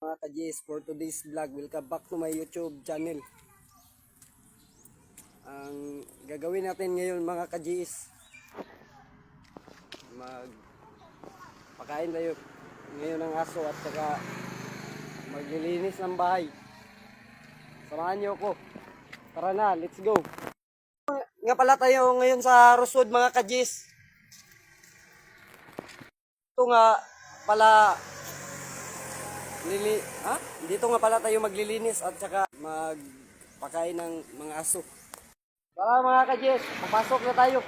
Mga ka-GS, for today's vlog, welcome back to my YouTube channel. Ang gagawin natin ngayon mga ka-GS, magpakain tayo ngayon ng aso at saka maglilinis ng bahay. Samahan niyo ako. Tara na, let's go. Nga pala tayo ngayon sa Rosewood mga ka-GS. Ito nga pala dito nga pala tayo maglilinis at saka magpakain ng mga aso. Tara mga ka-GS, papasok na tayo.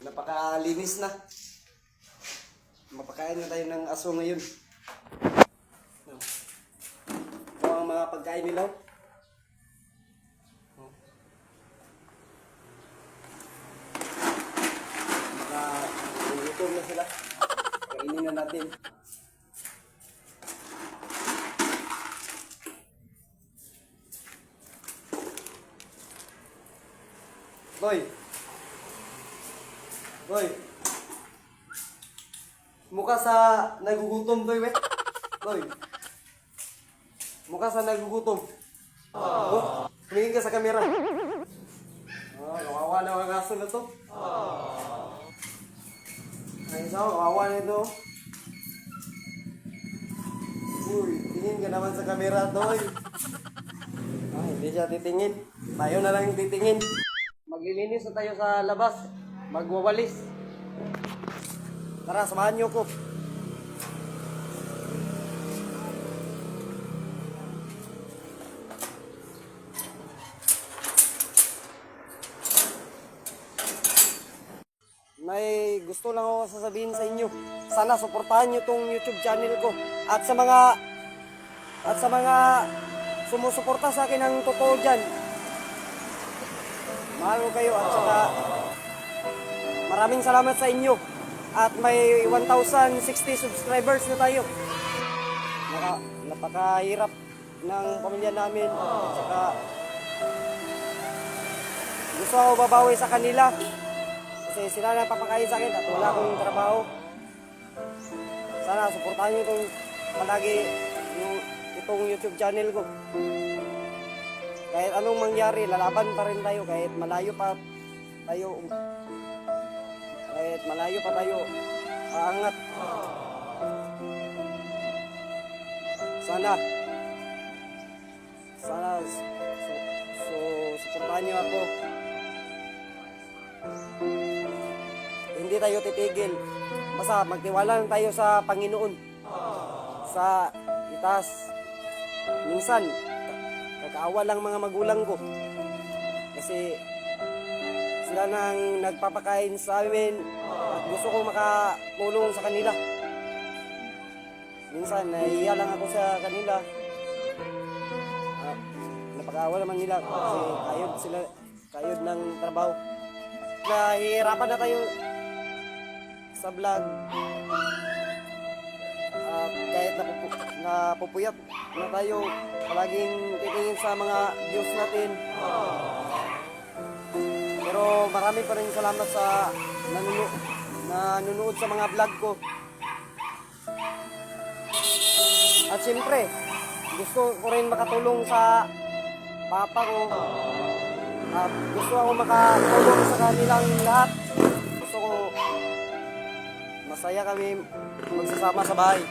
Napakalinis na. Mapakain na tayo ng aso ngayon. Ito ang mga pagkain nila. Nakagutom na sila. Kainin na natin. Boy, mukha sa nagugutom boy, we. Boy, mukha sa nagugutom. Oh, tumingin ka sa kamera. Kawawa na ang aso na to. Ay, so, kawawa na ito. Uy, tingin ka naman sa kamera, boy. Hindi siya titingin. Tayo na lang yung titingin. Maglilinis na tayo sa labas. Magwawalis. Tara, samahan niyo ko. May gusto lang ako sasabihin sa inyo. Sana suportahan niyo tong YouTube channel ko. At sa mga sumusuporta sa akin ng totoo dyan. Mahal ko kayo at saka maraming salamat sa inyo. At may 1,060 subscribers na tayo. Napakahirap ng pamilya namin. At saka gusto ako babawi sa kanila. Kasi sila na papakain sa akin at wala akong trabaho. Sana suportahan nyo itong palagi itong YouTube channel ko. Kahit anong mangyari, lalaban pa rin tayo. Kahit malayo pa tayo aangat. Sana suportahan niyo ako. Hindi tayo titigil. Basta magtiwala lang tayo sa Panginoon. Sa itaas. Minsan kakaawa lang mga magulang ko. Kasi sila nang nagpapakain sa amin at gusto kong makatulong sa kanila. Minsan, nahihiya lang ako sa kanila. Napakaawa naman nila kasi kayod ng trabaho. Nahihirapan na tayo sa vlog. Kahit napupuyat. na tayo palaging titingin sa mga views natin. Pero marami pa rin salamat sa nanonood sa mga vlog ko. At siyempre, gusto ko rin makatulong sa papa ko. At gusto ako makatulong sa kanilang lahat. Gusto ko masaya kami magsasama sa bahay.